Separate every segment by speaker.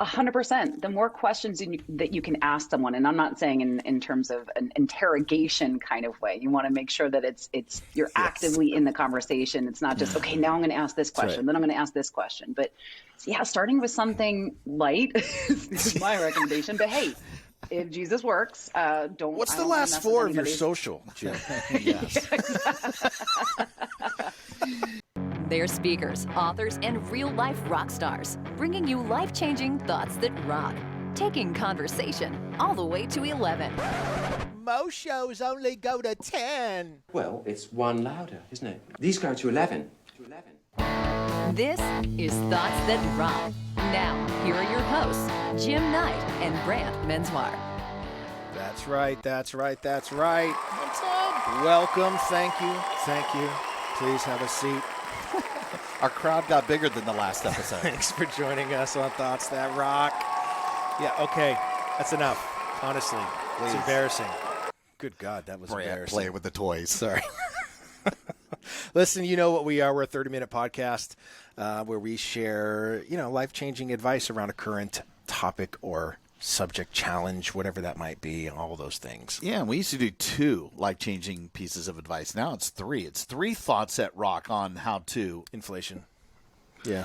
Speaker 1: 100%. The more questions that you can ask someone, and I'm not saying in terms of an interrogation kind of way. You want to make sure that it's you're
Speaker 2: Yes.
Speaker 1: actively in the conversation. It's not just, okay, now I'm going to ask this
Speaker 2: That's
Speaker 1: question,
Speaker 2: right.
Speaker 1: then I'm going to ask this question. But yeah, starting with something light is my recommendation. But hey, if Jesus works, don't.
Speaker 3: What's
Speaker 1: I
Speaker 3: the
Speaker 1: don't wanna
Speaker 3: last
Speaker 1: mess with
Speaker 3: four of your
Speaker 1: anybody's-
Speaker 3: social, Jim?
Speaker 2: Yes.
Speaker 4: They're speakers, authors, and real-life rock stars, bringing you life-changing thoughts that rock, taking conversation all the way to 11.
Speaker 5: Most shows only go to 10.
Speaker 6: Well, it's one louder, isn't it? These go to 11.
Speaker 4: This is Thoughts That Rock. Now, here are your hosts, Jim Knight and Brant Menswar.
Speaker 5: That's right, that's right, that's right. What's up? Welcome, thank you. Please have a seat.
Speaker 3: Our crowd got bigger than the last episode.
Speaker 5: Thanks for joining us on Thoughts That Rock. Yeah, okay, that's enough. Honestly, it's embarrassing. Good God, that was embarrassing.
Speaker 3: Play with the toys.
Speaker 5: Sorry. Listen, you know what we are. We're a 30-minute podcast where we share, life-changing advice around a current topic or subject, challenge, whatever that might be, all those things.
Speaker 3: Yeah, and we used to do 2 life-changing pieces of advice. Now it's 3. It's 3 thoughts that rock on how to.
Speaker 5: Inflation. Yeah.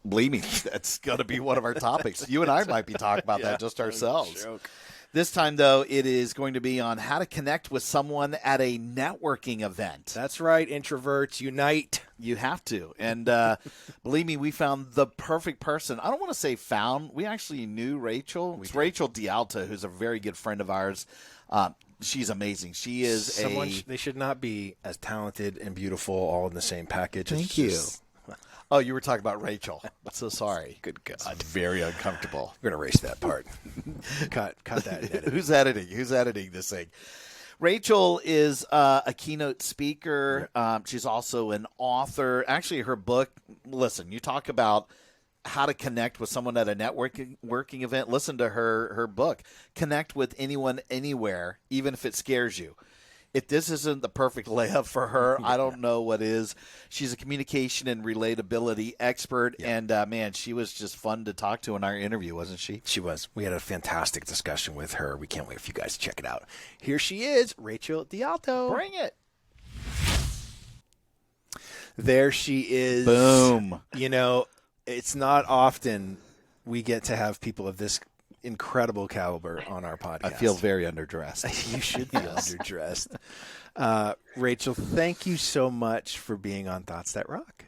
Speaker 3: Believe me, that's going to be one of our topics. You and I might be talking about that just ourselves.
Speaker 5: Joke.
Speaker 3: This time, though, it is going to be on how to connect with someone at a networking event.
Speaker 5: That's right. Introverts unite.
Speaker 3: You have to. And believe me, we found the perfect person. I don't want to say found. We actually knew Rachel. It's Rachel DeAlto, who's a very good friend of ours. She's amazing. She is
Speaker 5: They should not be as talented and beautiful all in the same package.
Speaker 3: Thank you. Oh, you were talking about Rachel. So sorry.
Speaker 5: Good God.
Speaker 3: It's very uncomfortable.
Speaker 5: We're going to erase that part. cut that. And edit.
Speaker 3: Who's editing? Who's editing this thing? Rachel is a keynote speaker. She's also an author. Actually, her book, listen, you talk about how to connect with someone at a networking event. Listen to her book. Connect with anyone, anywhere, even if it scares you. If this isn't the perfect layup for her, I don't know what is. She's a communication and relatability expert, and man, she was just fun to talk to in our interview, wasn't she?
Speaker 5: She was. We had a fantastic discussion with her. We can't wait for you guys to check it out. Here she is, Rachel DeAlto.
Speaker 3: Bring it.
Speaker 5: There she is.
Speaker 3: Boom.
Speaker 5: It's not often we get to have people of this incredible caliber on our podcast.
Speaker 3: I feel very underdressed.
Speaker 5: You should be underdressed. Rachel, thank you so much for being on Thoughts That Rock.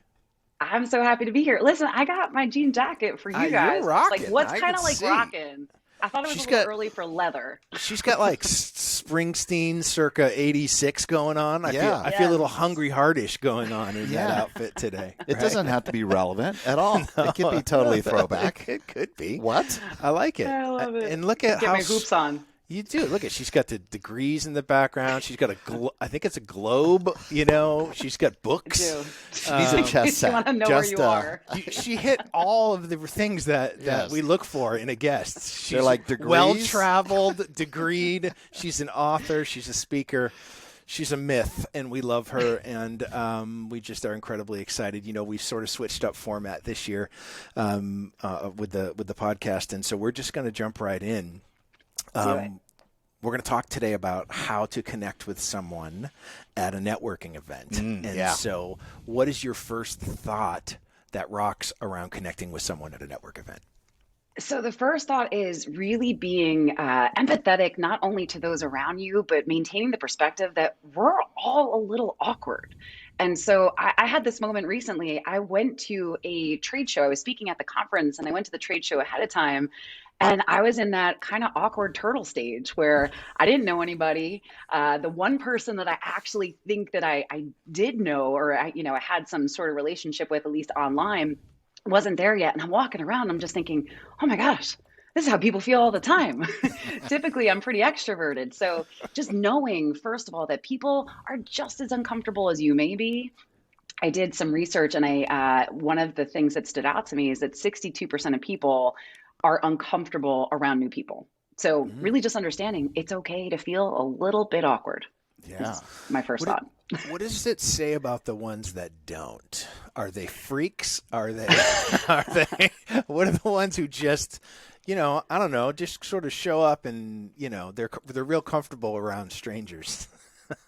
Speaker 1: I'm so happy to be here. Listen, I got my jean jacket for you guys.
Speaker 5: You're rocking.
Speaker 1: Like, what's
Speaker 5: I
Speaker 1: kind
Speaker 5: can
Speaker 1: of like
Speaker 5: see.
Speaker 1: rocking? I thought it was a little early for leather.
Speaker 5: She's got like Springsteen circa 86 going on. I feel a little Hungry Heartish going on in that outfit today.
Speaker 3: It doesn't have to be relevant at all. It could be totally throwback.
Speaker 5: It could be.
Speaker 3: What?
Speaker 5: I like it.
Speaker 1: I love it.
Speaker 5: And look at
Speaker 1: Get
Speaker 5: how
Speaker 1: my hoops on.
Speaker 5: You do. Look at, she's got the degrees in the background. She's got I think it's a globe, she's got books.
Speaker 3: She's a chess set.
Speaker 1: You want to know where you are.
Speaker 5: She hit all of the things that we look for in a guest. She's
Speaker 3: They're like degrees.
Speaker 5: well-traveled, degreed. She's an author. She's a speaker. She's a myth, and we love her, and we just are incredibly excited. We've sort of switched up format this year with the podcast, and so we're just going to jump right in. We're going to talk today about how to connect with someone at a networking event. So what is your first thought that rocks around connecting with someone at a network event?
Speaker 1: So the first thought is really being empathetic, not only to those around you, but maintaining the perspective that we're all a little awkward. And so I had this moment recently. I went to a trade show. I was speaking at the conference, and I went to the trade show ahead of time. And I was in that kind of awkward turtle stage where I didn't know anybody. The one person that I actually think that I did know, or I had some sort of relationship with, at least online, wasn't there yet. And I'm walking around, I'm just thinking, oh my gosh, this is how people feel all the time. Typically, I'm pretty extroverted. So just knowing, first of all, that people are just as uncomfortable as you may be. I did some research, and one of the things that stood out to me is that 62% of people are uncomfortable around new people. So really just understanding it's okay to feel a little bit awkward.
Speaker 3: Yeah.
Speaker 1: is my first thought.
Speaker 5: What does it say about the ones that don't? Are they freaks? Are they, are they, what are the ones who just, I don't know, just sort of show up and, they're real comfortable around strangers.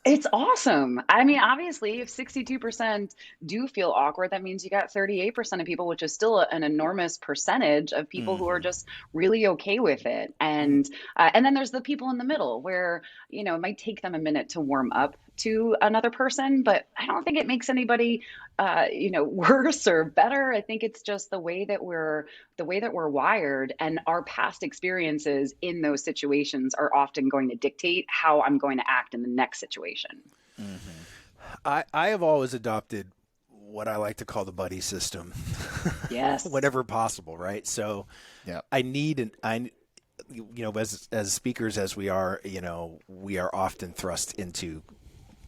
Speaker 1: It's awesome. I mean, obviously, if 62% do feel awkward, that means you got 38% of people, which is still an enormous percentage of people who are just really okay with it. And then there's the people in the middle where, it might take them a minute to warm up to another person, but I don't think it makes anybody, worse or better. I think it's just the way that we're wired, and our past experiences in those situations are often going to dictate how I'm going to act in the next situation.
Speaker 5: I have always adopted what I like to call the buddy system.
Speaker 1: Yes.
Speaker 5: Whenever possible, right? So
Speaker 3: Yeah.
Speaker 5: as speakers as we are, we are often thrust into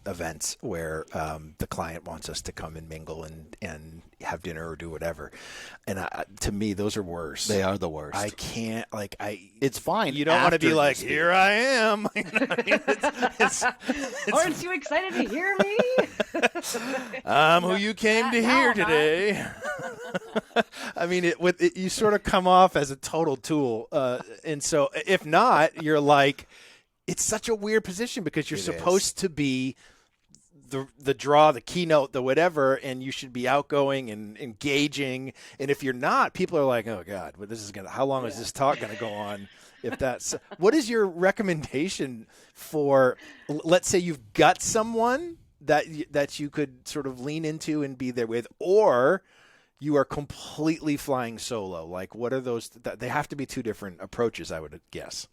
Speaker 5: events where the client wants us to come and mingle and have dinner or do whatever. And to me, those are worse.
Speaker 3: They are the worst.
Speaker 5: I can't,
Speaker 3: it's fine.
Speaker 5: You don't want to
Speaker 3: after
Speaker 5: be
Speaker 3: you
Speaker 5: like,
Speaker 3: speak.
Speaker 5: here I am.
Speaker 1: Aren't you excited to hear me?
Speaker 5: I'm who you came to
Speaker 1: now
Speaker 5: hear
Speaker 1: I'm not.
Speaker 5: today. I mean, you sort of come off as a total tool. And so if not, you're like, it's such a weird position because you're supposed to be the draw, the keynote, the whatever, and you should be outgoing and engaging. And if you're not, people are like, oh God, how long is this talk going to go on? If that's, what is your recommendation for, let's say you've got someone that you could sort of lean into and be there with, or you are completely flying solo? Like, what are those? They have to be two different approaches, I would guess.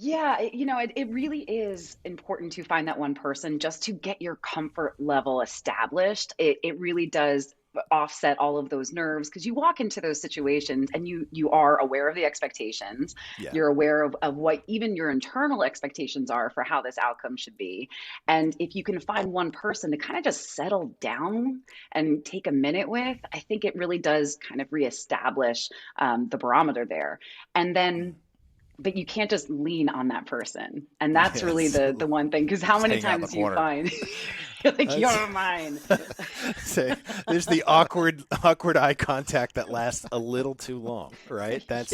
Speaker 1: Yeah, it really is important to find that one person just to get your comfort level established. It really does offset all of those nerves because you walk into those situations and you are aware of the expectations.
Speaker 5: Yeah.
Speaker 1: You're aware of what even your internal expectations are for how this outcome should be. And if you can find one person to kind of just settle down and take a minute with, I think it really does kind of reestablish the barometer there. And then but you can't just lean on that person. And that's really the one thing. Because how many
Speaker 3: hang out in the
Speaker 1: times do you
Speaker 3: corner.
Speaker 1: find you're like, you're mine.
Speaker 5: Say, there's the awkward eye contact that lasts a little too long, right? That's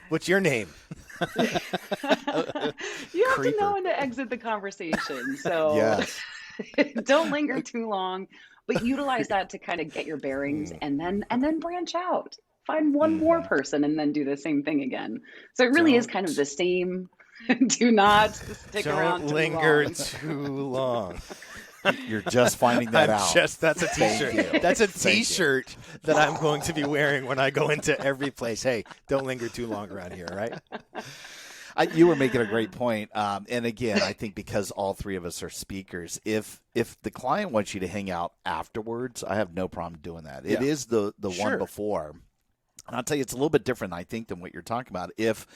Speaker 5: what's your name?
Speaker 1: You have to know when to exit the conversation. So don't linger too long, but utilize that to kind of get your bearings and then branch out. Find one more person and then do the same thing again. So it really is kind of the same. Do not stick around too
Speaker 5: linger
Speaker 1: long.
Speaker 5: too long.
Speaker 3: You're just finding that out.
Speaker 5: That's a t-shirt.
Speaker 3: you.
Speaker 5: That's a
Speaker 3: Thank you.
Speaker 5: t-shirt that I'm going to be wearing when I go into every place. Hey, don't linger too long around here, right?
Speaker 3: You were making a great point. And again, I think because all three of us are speakers, if the client wants you to hang out afterwards, I have no problem doing that. It is the one before. And I'll tell you, it's a little bit different, I think, than what you're talking about. If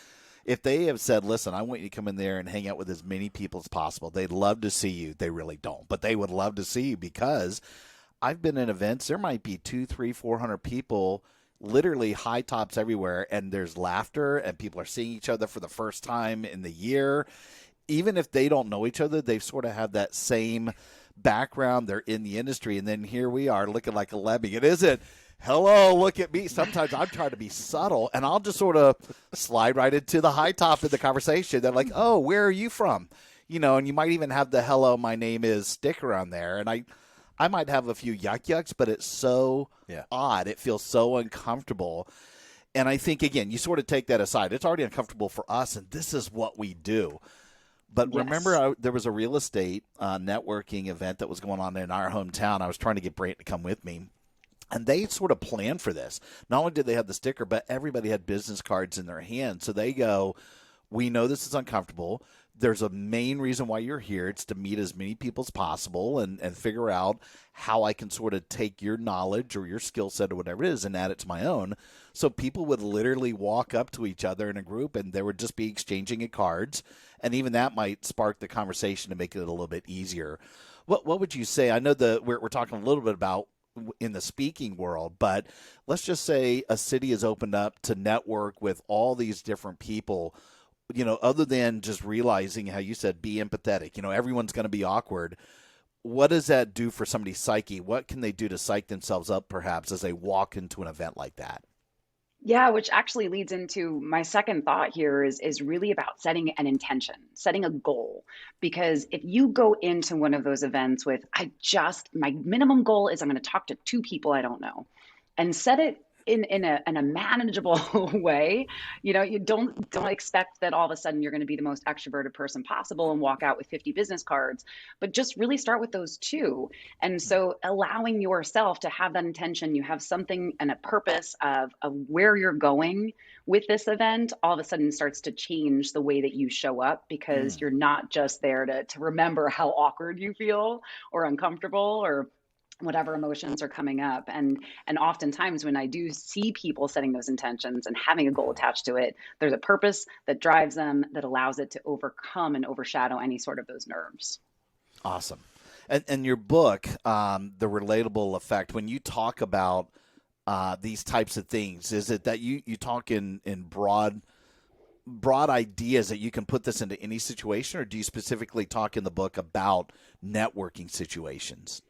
Speaker 3: they have said, listen, I want you to come in there and hang out with as many people as possible, they'd love to see you. They really don't, but they would love to see you because I've been in events. There might be 200, 300, 400 people, literally high tops everywhere, and there's laughter, and people are seeing each other for the first time in the year. Even if they don't know each other, they sort of have that same background. They're in the industry, and then here we are looking like a lemming. It isn't, hello, look at me. Sometimes I'm trying to be subtle, and I'll just sort of slide right into the high top of the conversation. They're like, oh, where are you from? And you might even have the hello, my name is sticker on there. And I might have a few yucks, but it's so odd. It feels so uncomfortable. And I think, again, you sort of take that aside. It's already uncomfortable for us, and this is what we do. But remember, there was a real estate networking event that was going on in our hometown. I was trying to get Brant to come with me. And they sort of planned for this. Not only did they have the sticker, but everybody had business cards in their hand. So they go, we know this is uncomfortable. There's a main reason why you're here. It's to meet as many people as possible and figure out how I can sort of take your knowledge or your skill set or whatever it is and add it to my own. So people would literally walk up to each other in a group and they would just be exchanging cards. And even that might spark the conversation to make it a little bit easier. What would you say? I know we're talking a little bit about in the speaking world, but let's just say a city is opened up to network with all these different people. other than just realizing how you said be empathetic, everyone's going to be awkward. What does that do for somebody's psyche? What can they do to psych themselves up perhaps as they walk into an event like that?
Speaker 1: Yeah, which actually leads into my second thought here is really about setting an intention, setting a goal. Because if you go into one of those events with, my minimum goal is I'm going to talk to two people I don't know, and set it in a manageable way. You don't expect that all of a sudden you're going to be the most extroverted person possible and walk out with 50 business cards, but just really start with those two. And so allowing yourself to have that intention, you have something and a purpose of where you're going with this event, all of a sudden starts to change the way that you show up, because you're not just there to remember how awkward you feel or uncomfortable or whatever emotions are coming up. And oftentimes when I do see people setting those intentions and having a goal attached to it, there's a purpose that drives them, that allows it to overcome and overshadow any sort of those nerves.
Speaker 3: Awesome. And your book, The Relatable Effect, when you talk about these types of things, is it that you talk in broad ideas that you can put this into any situation, or do you specifically talk in the book about networking situations?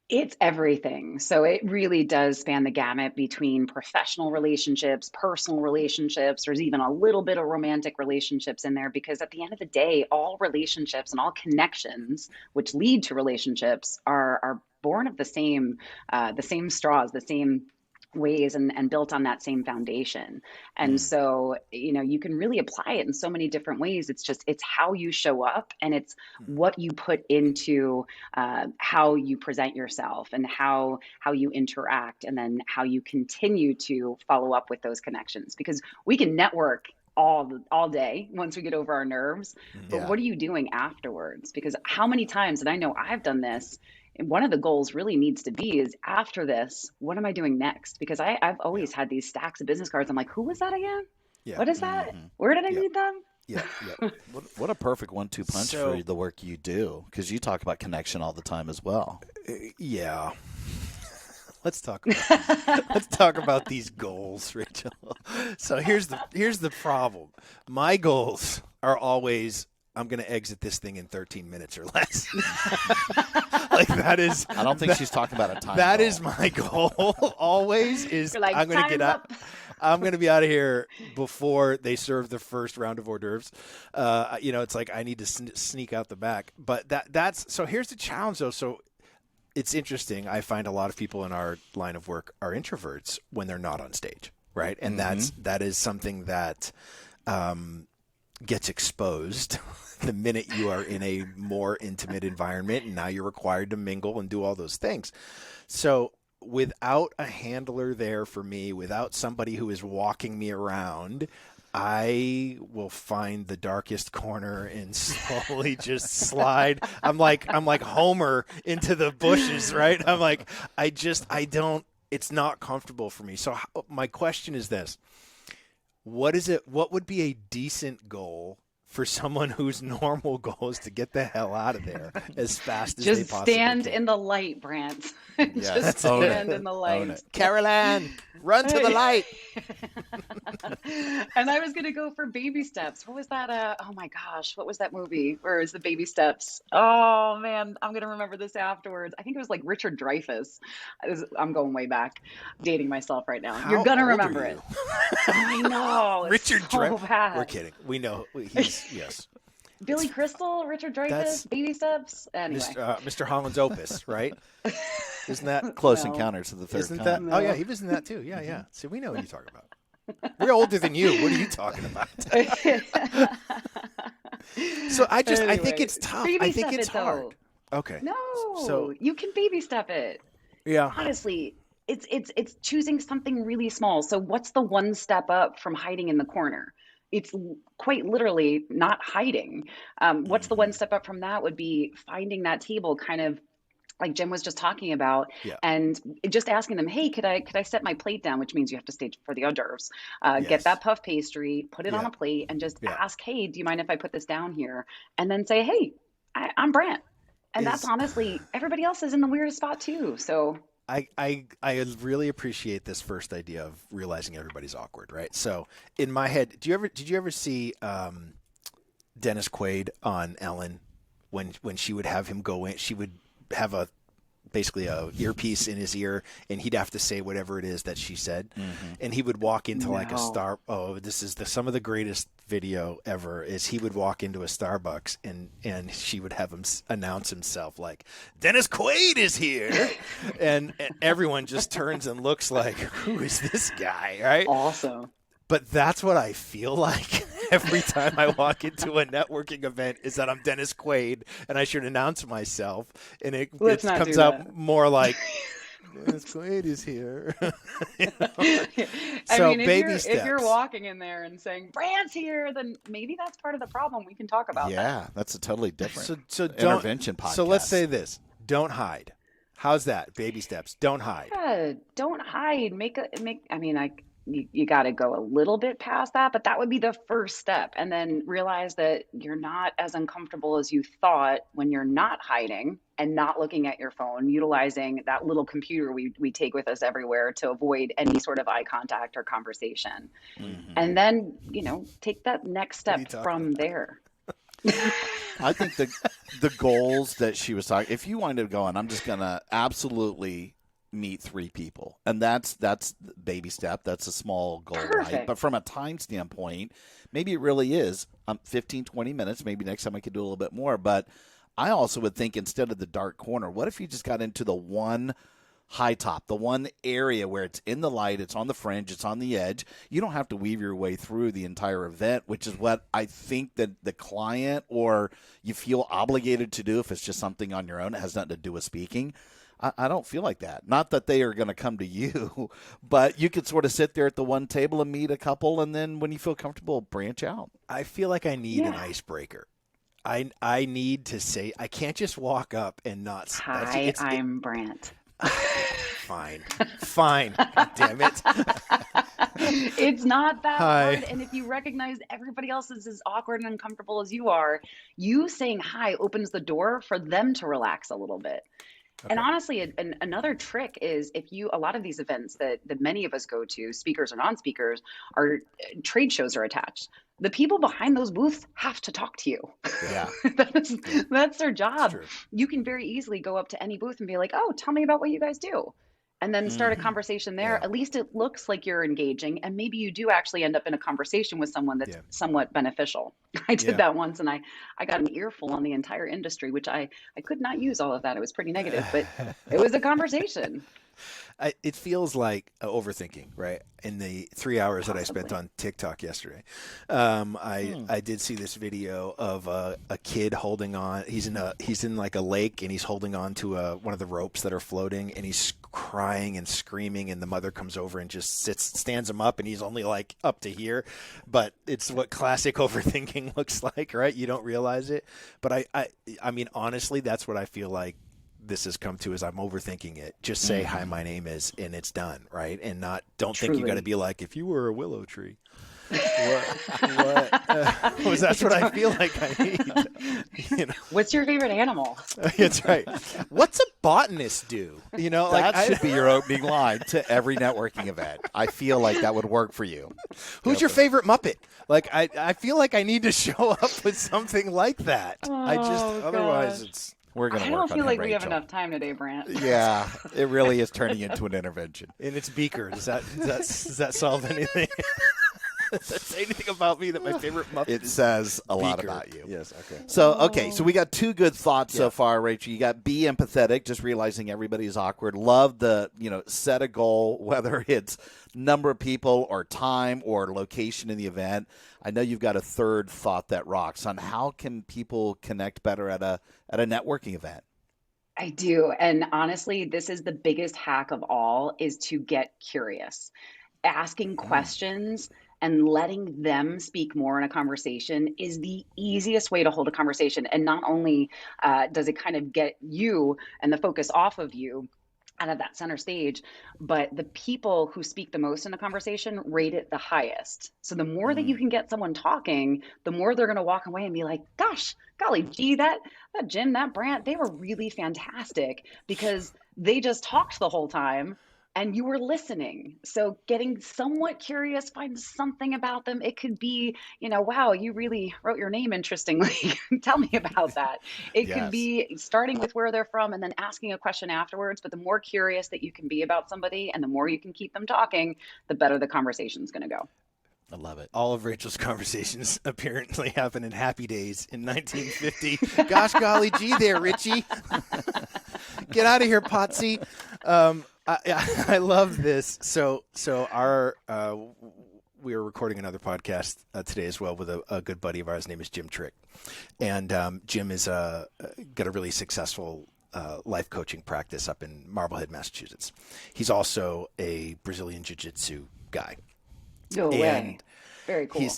Speaker 1: It's everything. So it really does span the gamut between professional relationships, personal relationships. There's even a little bit of romantic relationships in there, because at the end of the day, all relationships and all connections which lead to relationships are born of the same straws, the same ways, and built on that same foundation. And so, you can really apply it in so many different ways. It's how you show up, and it's what you put into how you present yourself, and how you interact, and then how you continue to follow up with those connections. Because we can network all day once we get over our nerves, but
Speaker 3: Yeah.
Speaker 1: what are you doing afterwards? Because how many times, and I know I've done this, and one of the goals really needs to be is, after this, what am I doing next? Because I've always had these stacks of business cards. I'm like, who was that again?
Speaker 5: Yeah.
Speaker 1: What is that? Where did I
Speaker 5: Yeah.
Speaker 1: meet them?
Speaker 5: Yeah. Yeah.
Speaker 3: What a perfect 1-2 punch
Speaker 5: So-
Speaker 3: for the work you do, because you talk about connection all the time as well.
Speaker 5: Yeah. Let's talk about these goals, Rachel. So here's the problem. My goals are always, I'm going to exit this thing in 13 minutes or less. Like that is.
Speaker 3: I don't think she's talking about a time.
Speaker 5: That
Speaker 3: goal.
Speaker 5: is my goal. Always is.
Speaker 1: You're like,
Speaker 5: I'm going to get
Speaker 1: "Time's
Speaker 5: out.
Speaker 1: up."
Speaker 5: I'm going to be out of here before they serve the first round of hors d'oeuvres. It's like I need to sneak out the back. But that's so. Here's the challenge, though. So it's interesting. I find a lot of people in our line of work are introverts when they're not on stage, right? And that is something that gets exposed the minute you are in a more intimate environment, and now you're required to mingle and do all those things. So without a handler there for me, without somebody who is walking me around, I will find the darkest corner and slowly just slide. I'm like Homer into the bushes, right? I'm like, it's not comfortable for me. So my question is this: what would be a decent goal for someone whose normal goal is to get the hell out of there as fast as they
Speaker 1: Just
Speaker 5: possibly
Speaker 1: stand
Speaker 5: can?
Speaker 1: in the light, Brant.
Speaker 3: Yes,
Speaker 1: Just
Speaker 3: own it.
Speaker 1: stand in the light.
Speaker 3: Own it.
Speaker 5: Carol Ann, run to the light.
Speaker 1: And I was going to go for Baby Steps. What was that? Oh my gosh, what was that movie? Where is the Baby Steps? Oh man, I'm going to remember this afterwards. I think it was like Richard Dreyfuss. I'm going way back, dating myself right now.
Speaker 5: How
Speaker 1: You're going to
Speaker 5: old are
Speaker 1: remember
Speaker 5: you?
Speaker 1: it. I know. It's
Speaker 5: Richard
Speaker 1: so
Speaker 5: Dreyfuss.
Speaker 1: bad.
Speaker 5: We're kidding. We know he's yes.
Speaker 1: Billy Crystal, Richard
Speaker 5: That's-
Speaker 1: Dreyfuss, Baby Steps. Anyway.
Speaker 5: Mr. Holland's Opus, right? Isn't that
Speaker 3: Close
Speaker 1: No.
Speaker 3: Encounters of the Third
Speaker 5: Isn't
Speaker 3: Kind.
Speaker 5: that? Oh yeah, he was in that too. Yeah, yeah. See, we know what you're talking about. We're older than you. What are you talking about? So I think
Speaker 1: Anyway,
Speaker 5: it's tough.
Speaker 1: baby
Speaker 5: I think
Speaker 1: step
Speaker 5: it's
Speaker 1: it, though.
Speaker 5: hard. Okay.
Speaker 1: No,
Speaker 5: So-
Speaker 1: you can baby step it.
Speaker 5: Yeah.
Speaker 1: Honestly, it's choosing something really small. So what's the one step up from hiding in the corner? It's quite literally not hiding. What's the one step up from that would be finding that table, kind of like Jim was just talking about,
Speaker 5: Yeah.
Speaker 1: and just asking them, hey, could I set my plate down? Which means you have to stay for the hors d'oeuvres.
Speaker 5: Yes.
Speaker 1: Get that puff pastry, put it on
Speaker 5: Yeah.
Speaker 1: a plate, and just
Speaker 5: Yeah.
Speaker 1: ask, hey, do you mind if I put this down here? And then say, hey, I'm Brant. And that's honestly, everybody else is in the weirdest spot too. So
Speaker 5: I really appreciate this first idea of realizing everybody's awkward, right? So in my head, did you ever see Dennis Quaid on Ellen when she would have him go in. She would have basically a earpiece in his ear, and he'd have to say whatever it is that she said, and he would walk into like a star. Oh, this is some of the greatest video ever. Is he would walk into a Starbucks and she would have him announce himself like, Dennis Quaid is here, and everyone just turns and looks like, who is this guy, right?
Speaker 1: Awesome.
Speaker 5: But that's what I feel like every time I walk into a networking event, is that I'm Dennis Quaid and I should announce myself. And it comes out more like, Dennis Quaid is here. You know?
Speaker 1: I mean, if you're walking in there and saying, Brant's here, then maybe that's part of the problem. We can talk about that.
Speaker 3: Yeah, that's a totally different
Speaker 5: intervention
Speaker 3: podcast.
Speaker 5: So let's say this. Don't hide. How's that? Baby steps. Don't hide.
Speaker 1: Yeah, don't hide. You got to go a little bit past that, but that would be the first step. And then realize that you're not as uncomfortable as you thought when you're not hiding and not looking at your phone, utilizing that little computer we take with us everywhere to avoid any sort of eye contact or conversation. And then, take that next step from there.
Speaker 3: I think the goals that she was talking, if you wind up going, I'm just going to absolutely meet 3 people, and that's baby step. That's a small goal.
Speaker 1: Perfect.
Speaker 3: Right? But from a time standpoint, maybe it really is 15-20 minutes. Maybe next time I could do a little bit more. But I also would think, instead of the dark corner, what if you just got into the one high top, the one area where it's in the light, it's on the fringe, it's on the edge. You don't have to weave your way through the entire event, which is what I think that the client, or you feel obligated to do if it's just something on your own. It has nothing to do with speaking. I don't feel like that. Not that they are going to come to you, but you could sort of sit there at the one table and meet a couple, and then when you feel comfortable, branch out.
Speaker 5: I feel like I need an icebreaker. I need to say, I can't just walk up and not.
Speaker 1: Hi, I'm Brant.
Speaker 5: Fine. God damn it.
Speaker 1: It's not that hard. And if you recognize everybody else is as awkward and uncomfortable as you are, you saying hi opens the door for them to relax a little bit. Okay. And honestly, another trick is, a lot of these events that many of us go to, speakers or non-speakers, are trade shows are attached. The people behind those booths have to talk to you.
Speaker 3: Yeah.
Speaker 1: That's their job. You can very easily go up to any booth and be like, oh, tell me about what you guys do. And then start a conversation there. Yeah. At least it looks like you're engaging. And maybe you do actually end up in a conversation with someone that's somewhat beneficial. I did that once, and I got an earful on the entire industry, which I could not use all of that. It was pretty negative, but it was a conversation.
Speaker 5: It feels like overthinking, right? In the 3 hours that I spent on TikTok yesterday, I did see this video of a kid holding on. He's in like a lake, and he's holding on to one of the ropes that are floating, and he's crying and screaming. And the mother comes over and just stands him up, and he's only like up to here. But it's what classic overthinking looks like, right? You don't realize it. But I mean, honestly, that's what I feel like this has come to, is I'm overthinking it. Just say, hi, my name is, and it's done, right? And don't think you got to be like, if you were a willow tree. What? That's what I feel like I need.
Speaker 1: What's your favorite animal?
Speaker 5: That's right. What's a botanist do?
Speaker 3: That should be your opening line to every networking event. I feel like that would work for you.
Speaker 5: Who's your favorite Muppet? Like, I feel like I need to show up with something like that. Otherwise it's.
Speaker 3: We're going to work on it.
Speaker 1: I don't feel like we have enough time today, Brant.
Speaker 3: Yeah, it really is turning into an intervention.
Speaker 5: And it's Beaker. Does that solve anything? Does that say anything about me that my favorite Muppet
Speaker 3: It says a lot about you.
Speaker 5: Yes, okay.
Speaker 3: So we got 2 good thoughts so far, Rachel. You got be empathetic, just realizing everybody is awkward. Love the, set a goal, whether it's number of people or time or location in the event. I know you've got a third thought that rocks on how can people connect better at a networking event.
Speaker 1: I do. And honestly, this is the biggest hack of all, is to get curious. Asking questions and letting them speak more in a conversation is the easiest way to hold a conversation. And not only does it kind of get you and the focus off of you out of that center stage, but the people who speak the most in a conversation rate it the highest. So the more that you can get someone talking, the more they're going to walk away and be like, gosh, golly gee, that Jim, that Brant, they were really fantastic, because they just talked the whole time. and you were listening. So getting somewhat curious, find something about them. It could be, wow, you really wrote your name interestingly. Tell me about that. It could
Speaker 3: Yes.
Speaker 1: be starting with where they're from and then asking a question afterwards. But the more curious that you can be about somebody and the more you can keep them talking, the better the conversation's going to go.
Speaker 3: I love it.
Speaker 5: All of Rachel's conversations apparently happened in Happy Days in 1950. Gosh golly gee there, Richie. Get out of here, Potsy. I love this. So we are recording another podcast today as well with a good buddy of ours. His name is Jim Trick. And Jim is got a really successful life coaching practice up in Marblehead, Massachusetts. He's also a Brazilian Jiu-Jitsu guy.
Speaker 1: No way. Very cool.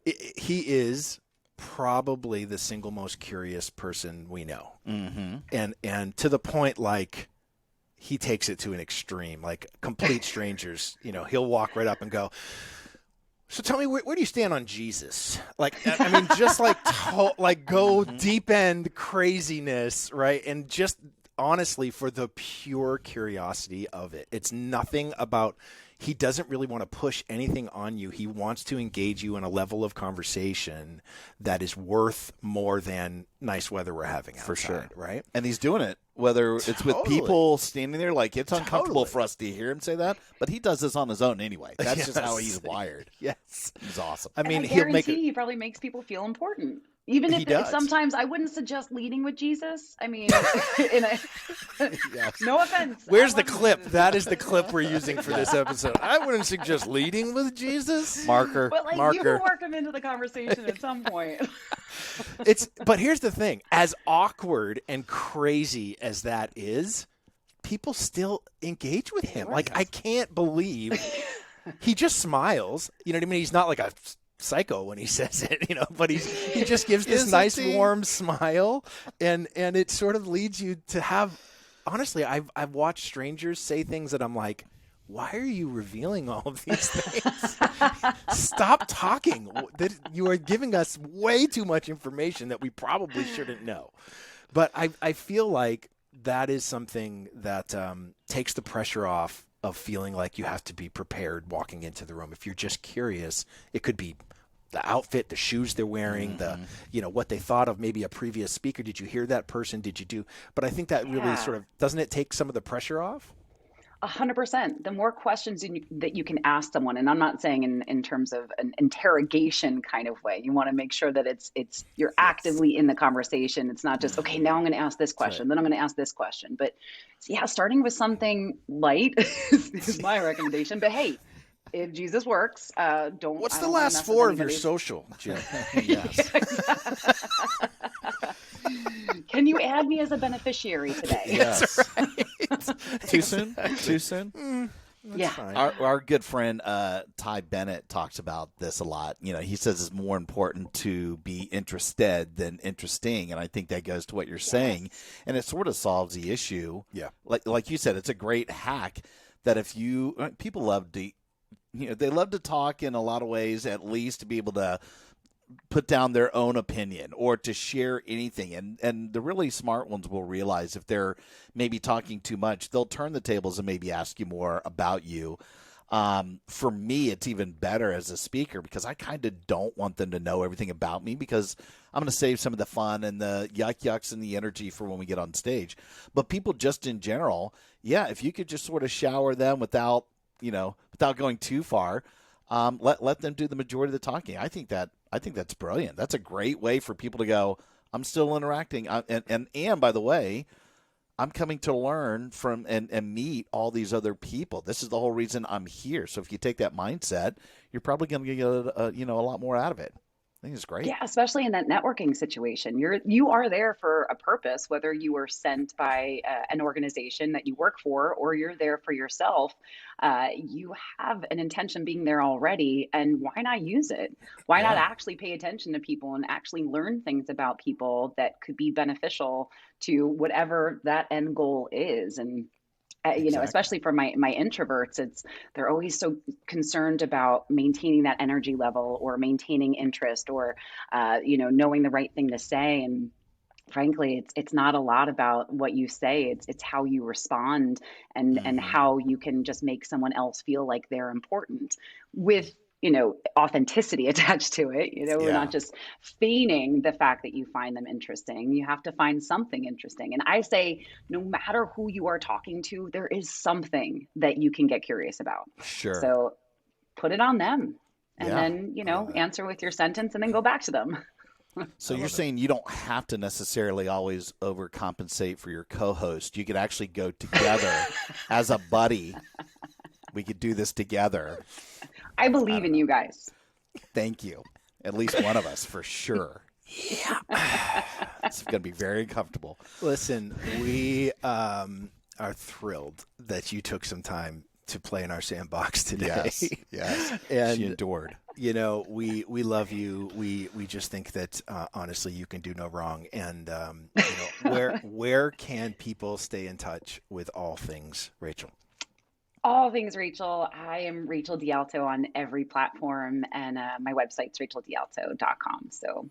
Speaker 5: He is probably the single most curious person we know. Mm-hmm. And to the point, like, he takes it to an extreme, like complete strangers, he'll walk right up and go, so tell me, where do you stand on Jesus? Like, I mean, just like go deep end craziness, right? And just honestly, for the pure curiosity of it, it's nothing about, he doesn't really want to push anything on you. He wants to engage you in a level of conversation that is worth more than nice weather we're having outside,
Speaker 3: for sure,
Speaker 5: right?
Speaker 3: And he's doing it, whether it's with people standing there, like it's uncomfortable for us to hear him say that, but he does this on his own anyway. That's just how he's wired.
Speaker 5: Yes.
Speaker 3: He's awesome.
Speaker 5: I mean,
Speaker 1: I guarantee he probably makes people feel important. Even if sometimes I wouldn't suggest leading with Jesus. I mean, no offense.
Speaker 5: Where's the clip? That is the clip we're using for this episode. I wouldn't suggest leading with Jesus.
Speaker 3: Marker.
Speaker 1: But you can work him into the conversation at some point.
Speaker 5: But here's the thing. As awkward and crazy as that is, people still engage with him. Like, I can't believe he just smiles. You know what I mean? He's not like a psycho when he says it, but he just gives this nice warm smile, and it sort of leads you to have, honestly, I've watched strangers say things that I'm like, why are you revealing all of these things? Stop talking. You are giving us way too much information that we probably shouldn't know. But I feel like that is something that takes the pressure off of feeling like you have to be prepared walking into the room. If you're just curious, it could be the outfit, the shoes they're wearing, what they thought of maybe a previous speaker. Did you hear that person? Did you do? But I think that really sort of, doesn't it take some of the pressure off?
Speaker 1: 100%. The more questions that you can ask someone, and I'm not saying in terms of an interrogation kind of way. You want to make sure that you're actively in the conversation. It's not just, okay, now I'm going to ask this question, then I'm going to ask this question. But yeah, starting with something light is my recommendation. But hey, if Jesus works, don't.
Speaker 5: What's the last four of your social, Jim?
Speaker 3: Yes.
Speaker 1: Can you add me as a beneficiary today?
Speaker 3: Yes.
Speaker 5: Right.
Speaker 3: Too soon? Too soon?
Speaker 1: Yeah.
Speaker 5: Fine.
Speaker 3: Our good friend Ty Bennett talks about this a lot. He says it's more important to be interested than interesting, and I think that goes to what you're saying, and it sort of solves the issue.
Speaker 5: Yeah.
Speaker 3: Like you said, it's a great hack that if people love to, they love to talk in a lot of ways, at least to be able to put down their own opinion or to share anything. And the really smart ones will realize if they're maybe talking too much, they'll turn the tables and maybe ask you more about you. For me, it's even better as a speaker because I kind of don't want them to know everything about me because I'm going to save some of the fun and the yucks and the energy for when we get on stage. But people just in general, if you could just sort of shower them without going too far, let them do the majority of the talking. I think that's brilliant. That's a great way for people to go, I'm still interacting. And by the way, I'm coming to learn from and meet all these other people. This is the whole reason I'm here. So if you take that mindset, you're probably going to get a lot more out of it. I think it's great.
Speaker 1: Yeah, especially in that networking situation. You are there for a purpose, whether you were sent by an organization that you work for or you're there for yourself. You have an intention being there already, and why not use it? Why not actually pay attention to people and actually learn things about people that could be beneficial to whatever that end goal is? And
Speaker 3: Exactly.
Speaker 1: especially for my introverts, they're always so concerned about maintaining that energy level or maintaining interest or, knowing the right thing to say. And frankly, it's not a lot about what you say. It's how you respond, and how you can just make someone else feel like they're important with, authenticity attached to it. We're
Speaker 3: Yeah.
Speaker 1: not just feigning the fact that you find them interesting. You have to find something interesting. And I say, no matter who you are talking to, there is something that you can get curious about.
Speaker 3: Sure.
Speaker 1: So put it on them, and
Speaker 3: Yeah.
Speaker 1: then, answer with your sentence and then go back to them.
Speaker 3: So you're saying you don't have to necessarily always overcompensate for your co-host. You could actually go together as a buddy. We could do this together.
Speaker 1: I believe in you guys.
Speaker 3: Thank you. At least one of us, for sure. Yeah. It's going to be very comfortable.
Speaker 5: Listen, we are thrilled that you took some time to play in our sandbox today.
Speaker 3: Yes.
Speaker 5: And
Speaker 3: she endured.
Speaker 5: We love you. We just think that honestly, you can do no wrong. And where can people stay in touch with all things Rachel?
Speaker 1: All things Rachel. I am Rachel DeAlto on every platform, and my website's racheldealto.com. So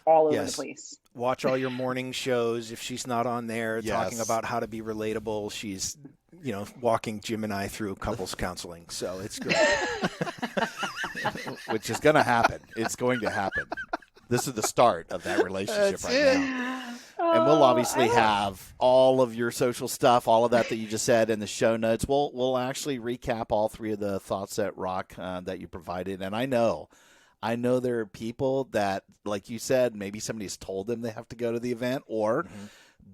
Speaker 1: all over the place.
Speaker 5: Watch all your morning shows. If she's not on there talking
Speaker 3: Yes.
Speaker 5: about how to be relatable, she's walking Jim and I through couples counseling. So it's great.
Speaker 3: Which is going to happen. It's going to happen. This is the start of that relationship
Speaker 5: That's
Speaker 3: right
Speaker 5: it.
Speaker 3: now. And we'll obviously have all of your social stuff, all of that you just said in the show notes. We'll actually recap all three of the thoughts that rock that you provided. And I know there are people that, like you said, maybe somebody's told them they have to go to the event, or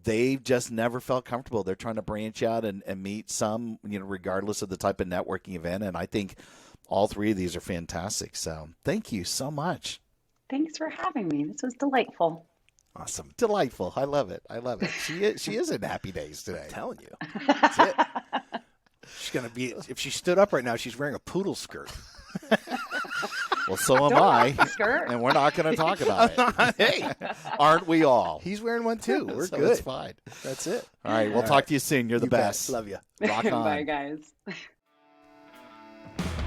Speaker 3: they've just never felt comfortable. They're trying to branch out and meet some, regardless of the type of networking event. And I think all three of these are fantastic. So thank you so much.
Speaker 1: Thanks for having me. This was delightful.
Speaker 5: Awesome.
Speaker 3: Delightful. I love it. She is in happy days today.
Speaker 5: I'm telling you. That's it. She's going to be, if she stood up right now, she's wearing a poodle skirt.
Speaker 3: Well, so am I.
Speaker 1: Skirt.
Speaker 3: And we're not going to talk about it. Hey, aren't we all?
Speaker 5: He's wearing one too. We're
Speaker 3: So
Speaker 5: good.
Speaker 3: It's fine.
Speaker 5: That's it.
Speaker 3: All right. We'll talk to you soon. You're the
Speaker 5: You bet.
Speaker 3: best.
Speaker 5: Love you.
Speaker 3: Rock on.
Speaker 1: Bye, guys.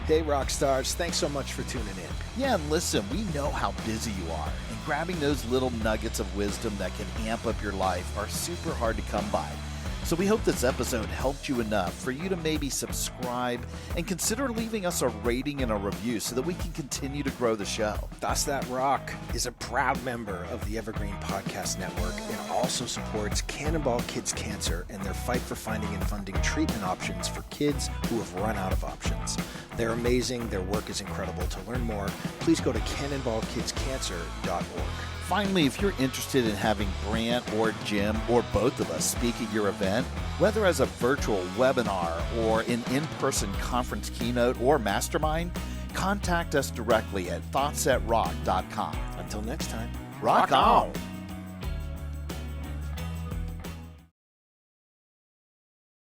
Speaker 5: Hey, rock stars. Thanks so much for tuning in.
Speaker 3: Yeah, and listen, we know how busy you are, and grabbing those little nuggets of wisdom that can amp up your life are super hard to come by. So we hope this episode helped you enough for you to maybe subscribe and consider leaving us a rating and a review so that we can continue to grow the show.
Speaker 5: Thus That Rock is a proud member of the Evergreen Podcast Network and also supports Cannonball Kids Cancer and their fight for finding and funding treatment options for kids who have run out of options. They're amazing. Their work is incredible. To learn more, please go to cannonballkidscancer.org.
Speaker 3: Finally, if you're interested in having Brant or Jim or both of us speak at your event, whether as a virtual webinar or an in-person conference keynote or mastermind, contact us directly at thoughtsthatrock.com.
Speaker 5: Until next time,
Speaker 3: Rock on!